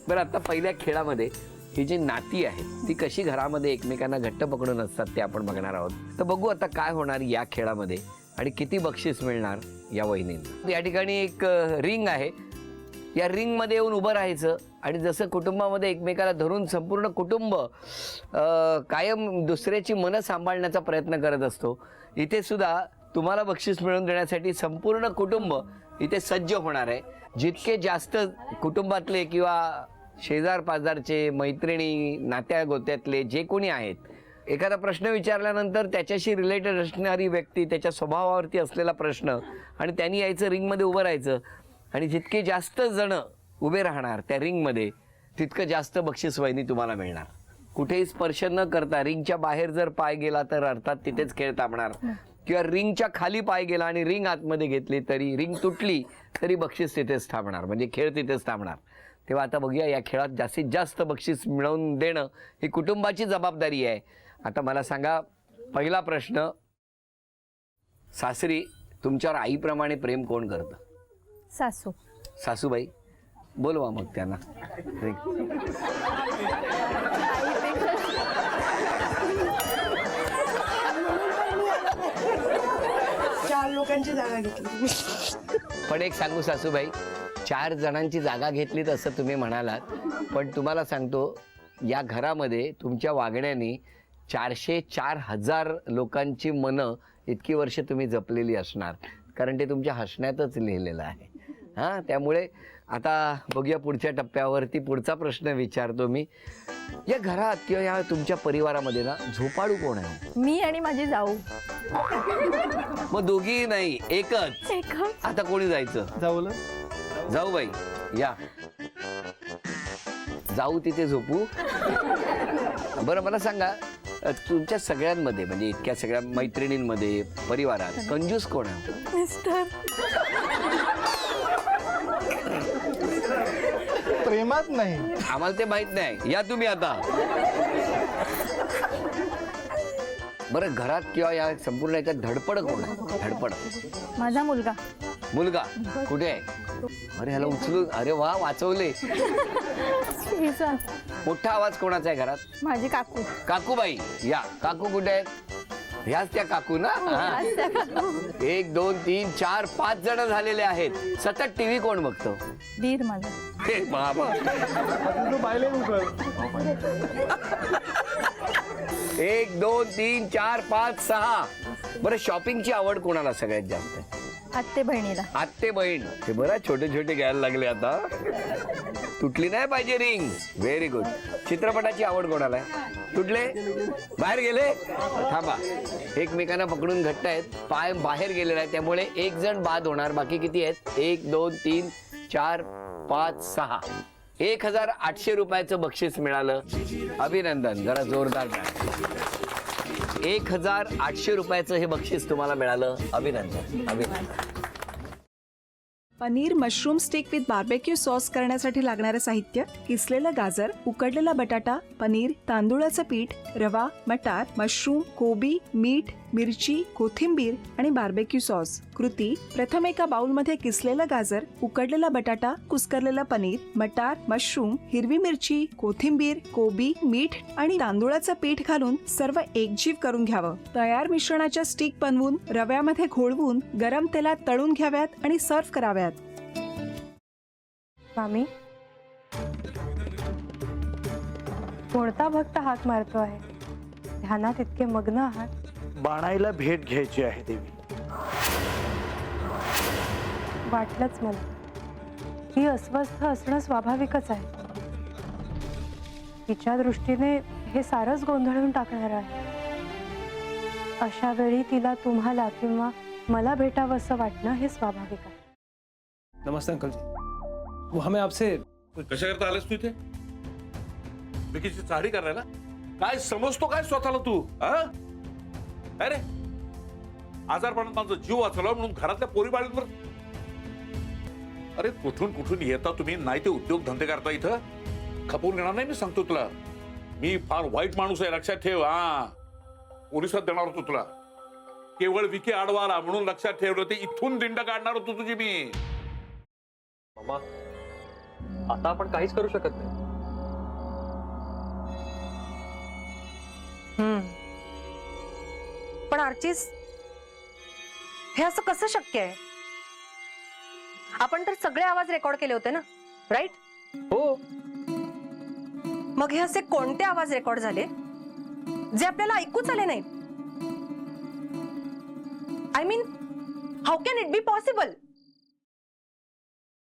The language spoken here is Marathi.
बरं, आता पहिल्या खेळामध्ये ही जी नाती आहेत ती कशी घरामध्ये एकमेकांना घट्ट पकडून असतात ते आपण बघणार आहोत. तर बघू आता काय होणार या खेळामध्ये आणि किती बक्षीस मिळणार या वहिनींना. या ठिकाणी एक रिंग आहे. या रिंगमध्ये येऊन उभं राहायचं आणि जसं कुटुंबामध्ये एकमेकाला धरून संपूर्ण कुटुंब कायम दुसऱ्याची मनं सांभाळण्याचा प्रयत्न करत असतो, इथे सुद्धा तुम्हाला बक्षीस मिळवून देण्यासाठी संपूर्ण कुटुंब इथे सज्ज होणार आहे. जितके जास्त कुटुंबातले किंवा शेजार पाजारचे, मैत्रिणी, नात्या गोत्यातले जे कोणी आहेत, एखादा प्रश्न विचारल्यानंतर त्याच्याशी रिलेटेड असणारी व्यक्ती, त्याच्या स्वभावावरती असलेला प्रश्न, आणि त्यांनी यायचं रिंगमध्ये उभं राहायचं आणि जितके जास्त जण उभे राहणार त्या रिंगमध्ये तितकं जास्त बक्षीस वहिनी तुम्हाला मिळणार. कुठेही स्पर्श न करता रिंगच्या बाहेर जर पाय गेला तर अर्थात तिथेच खेळ थांबणार, किंवा रिंगच्या खाली पाय गेला आणि रिंग आतमध्ये घेतली तरी, रिंग तुटली तरी बक्षीस तिथेच थांबणार, म्हणजे खेळ तिथेच थांबणार. तेव्हा आता बघूया या खेळात जास्तीत जास्त बक्षीस मिळवून देणं ही कुटुंबाची जबाबदारी आहे. आता मला सांगा, पहिला प्रश्न, सासरी तुमच्यावर आईप्रमाणे प्रेम कोण करतं? सासू. सासूबाई, बोलवा मग त्यांना. चार लोकांची जागा घेतली. पण एक सांगू सासूबाई, 4 जणांची जागा घेतलीत असं तुम्ही म्हणालात, पण तुम्हाला सांगतो या घरामध्ये तुमच्या वागण्याने 404,000 लोकांची मनं इतकी वर्ष तुम्ही जपलेली असणार, कारण ते तुमच्या हसण्यातच लिहिलेलं आहे. हां, त्यामुळे आता बघूया पुढच्या टप्प्यावरती पुढचा प्रश्न विचारतो मी. या घरात किंवा या तुमच्या परिवारामध्ये ना झोपाळू कोण आहे? मी आणि माझी जाऊ. मग दोघी नाही, एकच. आता कोणी जायचं? जाऊ बाई या, जाऊ तिथे झोपू. बरं, मला सांगा, तुमच्या सगळ्यांमध्ये, म्हणजे इतक्या सगळ्या मैत्रिणींमध्ये, परिवारात कंजूस कोण आहे? मिस्टर. प्रेमात नाही, आम्हाला ते माहित नाही, या तुम्ही आता. बरं, घरात किंवा या संपूर्ण याच्यात धडपड कोण आहे? धडपड. माझा मुलगा. मुलगा कुठे आहे? अरे ह्याला उचलून, अरे वा, वाचवले. मोठा आवाज कोणाचा आहे घरात? माझी काकू. काकूबाई या. काकू कुठे आहेत? ह्याच त्या काकू ना? 1 2 3 4 5 जण झालेले आहेत. सतत टीव्ही कोण बघतो? दीर माझा. हे बाबा, 1 2 3 4 5 6. बरं, शॉपिंगची आवड कोणाला सगळ्यात जास्त आहे? आत्ते बहिणीला. आत्ते बहीण. हे बरं, छोटे छोटे घ्यायला लागले आता. तुटली नाही पाहिजे रिंग. Very good. चित्रपटाची आवड कोणाला आहे? तुटले? बाहेर गेले? थांबा, एकमेकांना पकडून घट्ट आहेत, पाय बाहेर गेलेला आहे, त्यामुळे एक जण बाद होणार. बाकी किती आहेत? 1 2 3 4 5 6. 1,800 रुपयाचं बक्षीस मिळालं. अभिनंदन. जरा जोरदार टाळ्या. 1,800 रुपयाचं हे बक्षीस तुम्हाला मिळालं. अभिनंदन, अभिनंदन. Paneer mushroom stick with barbecue sauce करण्यासाठी लागणारे साहित्य: किसलेलं गाजर, उकडलेला बटाटा, पनीर, तांदूळाचं पीठ, रवा, मटार, मशरूम, कोबी, मीठ, मिरची, कोथिंबीर आणि बार्बेक्यू सॉस. कृती: प्रथम एका बाउलमध्ये किसलेलं गाजर, उकडलेला बटाटा, कुस्करलेलं पनीर, मटार, मशरूम, हिरवी मिरची, कोथिंबीर, कोबी, मीठ आणि तांदूळाचं पीठ घालून सर्व एकजीव करून घ्यावं. तयार मिश्रणाच्या स्टिक बनवून रव्यामध्ये घोळवून गरम तेलात तळून घ्याव्यात आणि सर्व्ह कराव्यात. मामी, कोणता भक्त हाक मारतो आहे? ध्यानात इतके मग्न आहात. बाणाईला भेट घ्यायची आहे देवी. वाटलंच मला. ती अस्वस्थ असणं स्वाभाविकच आहे. तिच्या दृष्टीने हे सारंच गोंधळून टाकणार आहे. अशा वेळी तिला तुम्हाला किंवा मला भेटावं असं वाटणं हे स्वाभाविक आहे. नमस्ते अंकल जी, वो हमें आपसे. कशा करता आलास तू इथे? विकीची चाळी करायला? काय समजतो काय स्वतःला तू? अरे, आजारपणात माझा जीव वाचला म्हणून घरातल्या पोरी बाळींवर. अरे, कुठून कुठून येता तुम्ही, नाही ते उद्योग धंदे करता इथं. खपवून घेणार नाही, मी सांगतो तुला. मी फार वाईट माणूस आहे, लक्षात ठेव. पोलिसात देणार होतो तुला. केवळ विकी आडवा आला म्हणून लक्षात ठेवलं, ते इथून दिंड काढणार होतो तुझी मी. मामा, आता आपण काहीच करू शकत नाही. पण आर्चिस, हे असं कसं शक्य आहे? आपण तर सगळे आवाज रेकॉर्ड केले होते ना, राईट? हो, मग हे असे कोणते आवाज रेकॉर्ड झाले जे आपल्याला ऐकूच आले नाहीत? I mean, how can it be possible?